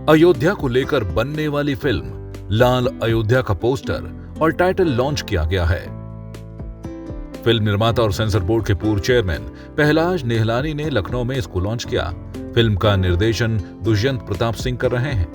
अयोध्या को लेकर बनने वाली फिल्म लाल अयोध्या का पोस्टर और टाइटल लॉन्च किया गया है। फिल्म निर्माता और सेंसर बोर्ड के पूर्व चेयरमैन पहलाज नेहलानी ने लखनऊ में इसको लॉन्च किया। फिल्म का निर्देशन दुष्यंत प्रताप सिंह कर रहे हैं।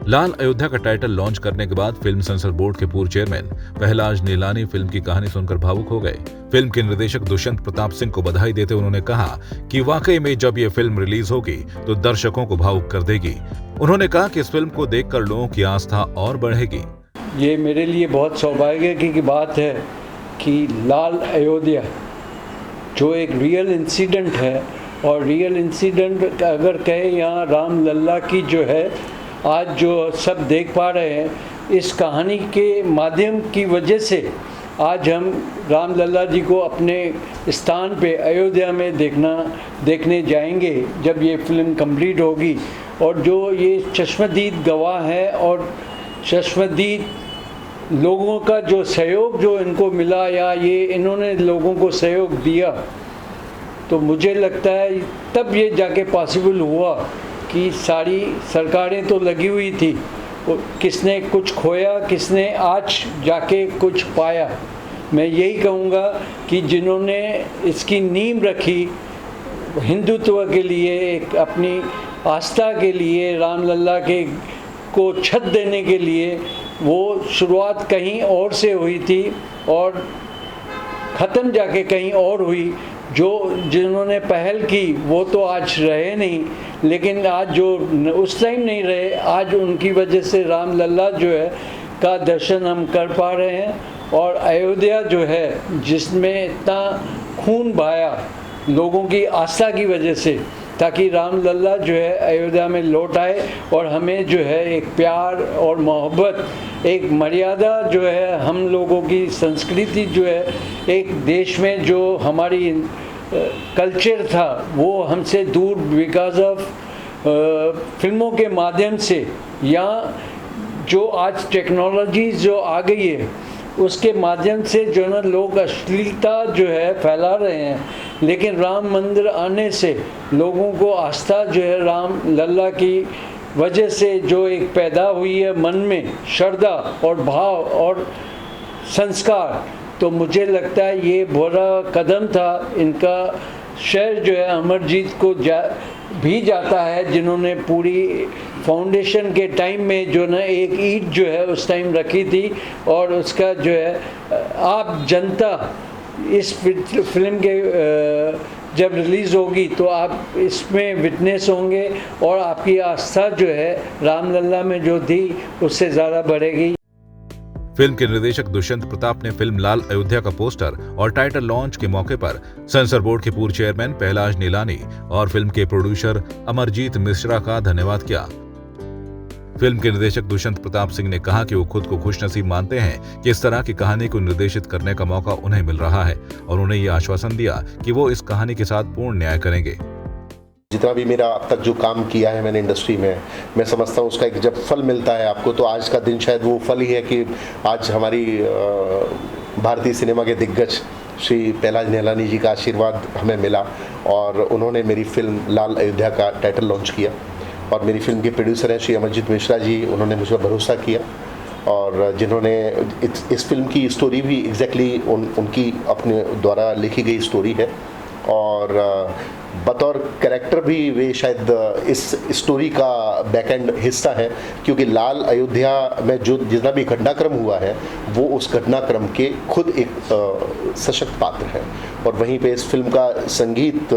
लाल अयोध्या का टाइटल लॉन्च करने के बाद फिल्म सेंसर बोर्ड के पूर्व चेयरमैन पहलाज नेहलानी फिल्म की कहानी सुनकर भावुक हो गए। फिल्म के निर्देशक दुष्यंत प्रताप सिंह को बधाई देते उन्होंने कहा कि वाकई में जब ये फिल्म रिलीज होगी तो दर्शकों को भावुक कर देगी। उन्होंने कहा कि इस फिल्म को देखकर लोगों की आस्था और बढ़ेगी। ये मेरे लिए बहुत सौभाग्य की बात है कि लाल अयोध्या जो एक रियल इंसिडेंट है, और रियल इंसिडेंट अगर कहें यहाँ राम लल्ला की जो है आज जो सब देख पा रहे हैं, इस कहानी के माध्यम की वजह से आज हम राम लल्ला जी को अपने स्थान पे अयोध्या में देखने जाएंगे जब ये फिल्म कंप्लीट होगी। और जो ये चश्मदीद गवाह है और चश्मदीद लोगों का जो सहयोग जो इनको मिला या ये इन्होंने लोगों को सहयोग दिया, तो मुझे लगता है तब ये जाके पॉसिबल हुआ कि सारी सरकारें तो लगी हुई थी, किसने कुछ खोया, किसने आज जाके कुछ पाया। मैं यही कहूँगा कि जिन्होंने इसकी नींव रखी हिंदुत्व के लिए, एक अपनी आस्था के लिए, राम लल्ला के को छत देने के लिए, वो शुरुआत कहीं और से हुई थी और ख़त्म जाके कहीं और हुई। जो जिन्होंने पहल की वो तो आज रहे नहीं, लेकिन आज जो उस टाइम नहीं रहे, आज उनकी वजह से राम लल्ला जो है का दर्शन हम कर पा रहे हैं। और अयोध्या जो है जिसमें इतना खून बहाया लोगों की आस्था की वजह से, ताकि राम लल्ला जो है अयोध्या में लौट आए और हमें जो है एक प्यार और मोहब्बत, एक मर्यादा जो है, हम लोगों की संस्कृति जो है, एक देश में जो हमारी कल्चर था वो हमसे दूर बिकॉज ऑफ फिल्मों के माध्यम से, या जो आज टेक्नोलॉजी जो आ गई है उसके माध्यम से जो ना लोग अश्लीलता जो है फैला रहे हैं। लेकिन राम मंदिर आने से लोगों को आस्था जो है राम लल्ला की वजह से जो एक पैदा हुई है मन में श्रद्धा और भाव और संस्कार, तो मुझे लगता है ये बड़ा कदम था। इनका श्रेय जो है अमरजीत को भी जाता है, जिन्होंने पूरी फाउंडेशन के टाइम में जो ना एक ईंट जो है उस टाइम रखी थी, और उसका जो है आप जनता इस फिल्म के जब रिलीज़ होगी तो आप इसमें विटनेस होंगे और आपकी आस्था जो है राम लल्ला में जो थी उससे ज़्यादा बढ़ेगी। फिल्म के निर्देशक दुष्यंत प्रताप ने फिल्म लाल अयोध्या का पोस्टर और टाइटल लॉन्च के मौके पर सेंसर बोर्ड के पूर्व चेयरमैन पहलाज नेहलानी और फिल्म के प्रोड्यूसर अमरजीत मिश्रा का धन्यवाद किया। फिल्म के निर्देशक दुष्यंत प्रताप सिंह ने कहा कि वो खुद को खुशनसीब मानते हैं कि इस तरह की कहानी को निर्देशित करने का मौका उन्हें मिल रहा है, और उन्हें ये आश्वासन दिया कि वो इस कहानी के साथ पूर्ण न्याय करेंगे। जितना भी मेरा अब तक जो काम किया है मैंने इंडस्ट्री में, मैं समझता हूँ उसका एक जब फल मिलता है आपको, तो आज का दिन शायद वो फल ही है कि आज हमारी भारतीय सिनेमा के दिग्गज श्री पहलाज नेहलानी जी का आशीर्वाद हमें मिला, और उन्होंने मेरी फिल्म लाल अयोध्या का टाइटल लॉन्च किया। और मेरी फिल्म के प्रोड्यूसर हैं श्री अमरजीत मिश्रा जी, उन्होंने मुझ पर भरोसा किया, और जिन्होंने इस फिल्म की स्टोरी भी एग्जैक्टली उनकी अपने द्वारा लिखी गई स्टोरी है, और बतौर कैरेक्टर भी वे शायद इस स्टोरी का बैक एंड हिस्सा है, क्योंकि लाल अयोध्या में जो जितना भी घटनाक्रम हुआ है वो उस घटनाक्रम के खुद एक सशक्त पात्र है। और वहीं पे इस फिल्म का संगीत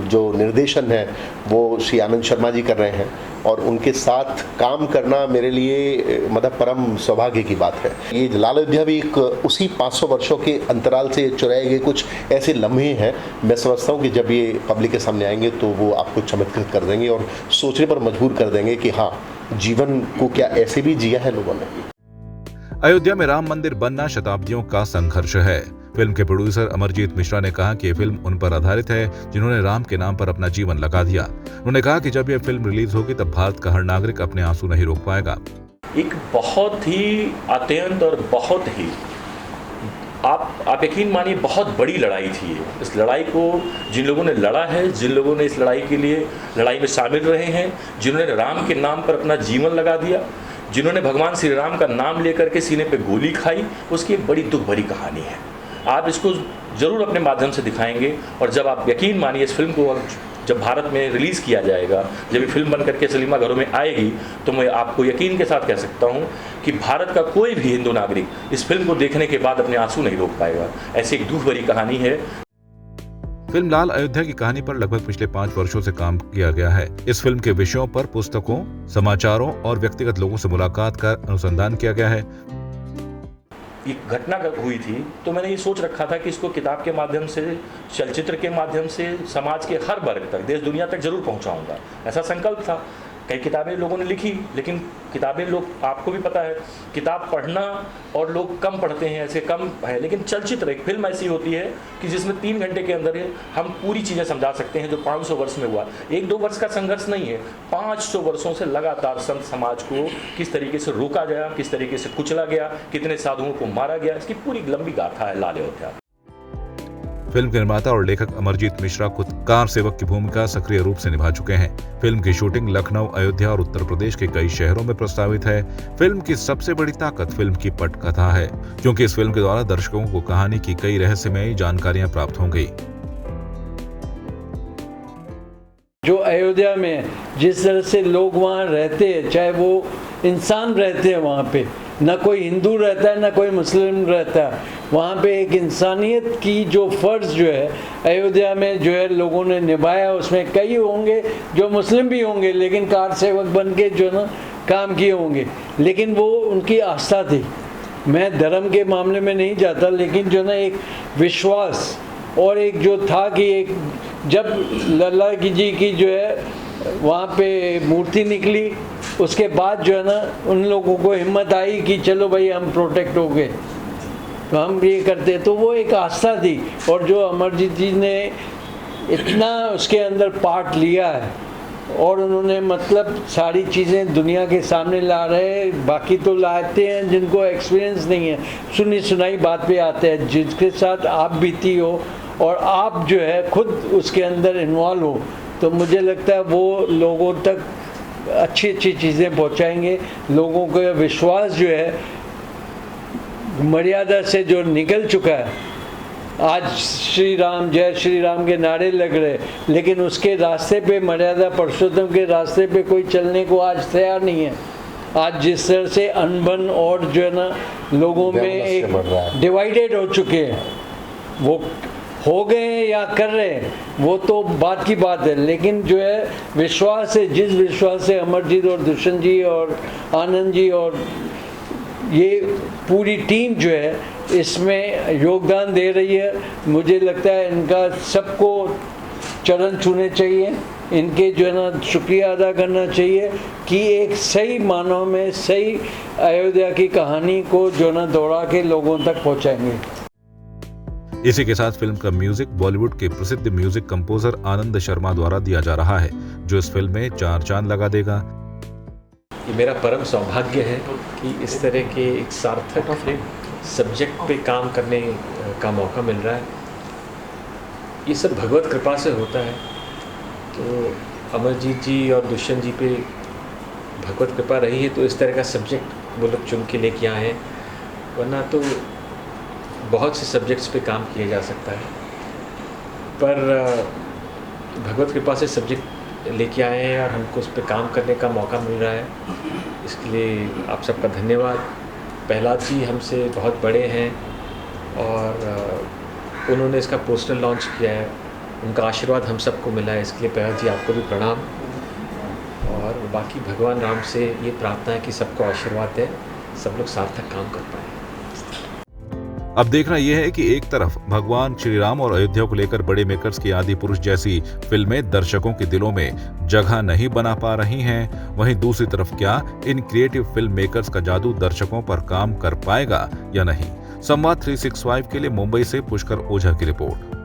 जो निर्देशन है वो श्री आनंद शर्मा जी कर रहे हैं, और उनके साथ काम करना मेरे लिए मतलब परम सौभाग्य की बात है। ये लाल अयोध्या भी एक उसी 500 वर्षों के अंतराल से चुराए गए कुछ ऐसे लम्हे हैं। मैं समझता हूँ कि जब ये पब्लिक के सामने आएंगे तो वो आपको चमत्कृत कर देंगे और सोचने पर मजबूर कर देंगे कि हाँ, जीवन को क्या ऐसे भी जिया है लोगों ने। अयोध्या में राम मंदिर बनना शताब्दियों का संघर्ष है। फिल्म के प्रोड्यूसर अमरजीत मिश्रा ने कहा कि ये फिल्म उन पर आधारित है जिन्होंने राम के नाम पर अपना जीवन लगा दिया। उन्होंने कहा कि जब यह फिल्म रिलीज होगी तब भारत का हर नागरिक अपने आंसू नहीं रोक पाएगा। एक बहुत ही अत्यंत और बहुत ही आप यकीन मानिए बहुत बड़ी लड़ाई थी ये। इस लड़ाई को जिन लोगों ने लड़ा है, जिन लोगों ने इस लड़ाई के लिए लड़ाई में शामिल रहे हैं, जिन्होंने राम के नाम पर अपना जीवन लगा दिया, जिन्होंने भगवान श्री राम का नाम लेकर के सीने पे गोली खाई, उसकी एक बड़ी दुख भरी कहानी है। आप इसको ज़रूर अपने माध्यम से दिखाएंगे, और जब आप यकीन मानिए इस फिल्म को जब भारत में रिलीज़ किया जाएगा, जब ये फिल्म बन करके सिनेमा घरों में आएगी, तो मैं आपको यकीन के साथ कह सकता हूँ कि भारत का कोई भी हिंदू नागरिक इस फिल्म को देखने के बाद अपने आंसू नहीं रोक पाएगा। ऐसी एक दुख भरी कहानी है। फिल्म लाल अयोध्या की कहानी पर लगभग पिछले 5 वर्षों से काम किया गया है। इस फिल्म के विषयों पर पुस्तकों, समाचारों और व्यक्तिगत लोगों से मुलाकात कर अनुसंधान किया गया है। ये घटना हुई थी तो मैंने ये सोच रखा था कि इसको किताब के माध्यम से, चलचित्र के माध्यम से समाज के हर वर्ग तक, देश दुनिया तक जरूर पहुंचाऊंगा, ऐसा संकल्प था। कई किताबें लोगों ने लिखी, लेकिन किताबें लोग, आपको भी पता है, किताब पढ़ना और लोग कम पढ़ते हैं, ऐसे कम है। लेकिन चलचित्र, एक फिल्म ऐसी होती है कि जिसमें 3 घंटे के अंदर हम पूरी चीज़ें समझा सकते हैं जो 500 वर्ष में हुआ। 1-2 वर्ष का संघर्ष नहीं है, 500 वर्षों से लगातार संत समाज को किस तरीके से रोका गया, किस तरीके से कुचला गया, कितने साधुओं को मारा गया, इसकी पूरी लंबी गाथा है लाल अयोध्या। फिल्म के निर्माता और लेखक अमरजीत मिश्रा खुद कार सेवक की भूमिका सक्रिय रूप से निभा चुके हैं। फिल्म की शूटिंग लखनऊ, अयोध्या और उत्तर प्रदेश के कई शहरों में प्रस्तावित है। फिल्म की सबसे बड़ी ताकत फिल्म की पटकथा है, क्योंकि इस फिल्म के द्वारा दर्शकों को कहानी की कई रहस्यमयी जानकारियां प्राप्त होंगी। जो अयोध्या में जिस तरह से लोग वहाँ रहते हैं, चाहे वो इंसान रहते हैं वहाँ पे, ना कोई हिंदू रहता है ना कोई मुस्लिम रहता है, वहाँ पे एक इंसानियत की जो फ़र्ज़ जो है अयोध्या में जो है लोगों ने निभाया। उसमें कई होंगे जो मुस्लिम भी होंगे, लेकिन कार सेवक बन के जो ना काम किए होंगे, लेकिन वो उनकी आस्था थी। मैं धर्म के मामले में नहीं जाता, लेकिन जो ना एक विश्वास और एक जो था कि एक जब लल्ला जी की जो है वहाँ पे मूर्ति निकली, उसके बाद जो है ना उन लोगों को हिम्मत आई कि चलो भाई हम प्रोटेक्ट हो गए, तो हम ये करते। तो वो एक आस्था थी, और जो अमरजीत जी ने इतना उसके अंदर पार्ट लिया है, और उन्होंने मतलब सारी चीज़ें दुनिया के सामने ला रहे हैं। बाकी तो लाते हैं जिनको एक्सपीरियंस नहीं है, सुनी सुनाई बात पे आते हैं, जिसके साथ आप बीती हो और आप जो है खुद उसके अंदर इन्वॉल्व हो, तो मुझे लगता है वो लोगों तक अच्छी अच्छी चीज़ें पहुंचाएंगे। लोगों का विश्वास जो है मर्यादा से जो निकल चुका है, आज श्री राम जय श्री राम के नारे लग रहे, लेकिन उसके रास्ते पे, मर्यादा पुरुषोत्तम के रास्ते पे कोई चलने को आज तैयार नहीं है। आज जिस तरह से अनबन और जो है ना लोगों में एक डिवाइडेड हो चुके हैं, वो हो गए हैं या कर रहे हैं वो तो बात की बात है, लेकिन जो है विश्वास है, जिस विश्वास से अमरजीत और दुष्यंत जी और आनंद जी और ये पूरी टीम जो है इसमें योगदान दे रही है, मुझे लगता है इनका सबको चरण छूने चाहिए, इनके जो है ना शुक्रिया अदा करना चाहिए कि एक सही मानों में सही अयोध्या की कहानी को जो ना दौड़ा के लोगों तक पहुंचाएंगे। इसी के साथ फिल्म का म्यूजिक बॉलीवुड के प्रसिद्ध म्यूजिक कंपोजर आनंद शर्मा द्वारा दिया जा रहा है, जो इस फिल्म में 4 चांद लगा देगा। ये मेरा परम सौभाग्य है कि इस तरह के एक सार्थक सब्जेक्ट पे काम करने का मौका मिल रहा है। ये सब भगवत कृपा से होता है। तो अमरजीत जी और दुष्यंत जी पे भगवत कृपा रही है, तो इस तरह का सब्जेक्ट वो लोग चुन के लेके आए हैं, वरना तो बहुत से सब्जेक्ट्स पे काम किया जा सकता है, पर भगवत कृपा से सब्जेक्ट लेके आए हैं और हमको उस पर काम करने का मौका मिल रहा है। इसके लिए आप सबका धन्यवाद। प्रहलाद जी हमसे बहुत बड़े हैं और उन्होंने इसका पोस्टर लॉन्च किया है, उनका आशीर्वाद हम सबको मिला है, इसके लिए प्रहलाद जी आपको भी प्रणाम। और बाकी भगवान राम से ये प्रार्थना है कि सबको आशीर्वाद दें, सब लोग सार्थक काम कर पाएँ। अब देखना यह है कि एक तरफ भगवान श्री राम और अयोध्या को लेकर बड़े मेकर्स की आदि पुरुष जैसी फिल्में दर्शकों के दिलों में जगह नहीं बना पा रही हैं, वहीं दूसरी तरफ क्या इन क्रिएटिव फिल्म मेकर्स का जादू दर्शकों पर काम कर पाएगा या नहीं। संवाद 365 के लिए मुंबई से पुष्कर ओझा की रिपोर्ट।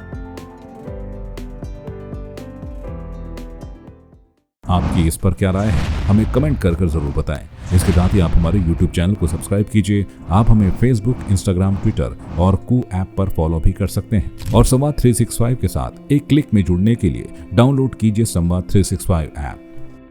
आपकी इस पर क्या राय है, हमें कमेंट कर जरूर बताएं। इसके साथ ही आप हमारे YouTube चैनल को सब्सक्राइब कीजिए। आप हमें Facebook, Instagram, Twitter और कू ऐप पर फॉलो भी कर सकते हैं। और संवाद 365 के साथ एक क्लिक में जुड़ने के लिए डाउनलोड कीजिए संवाद 365 ऐप।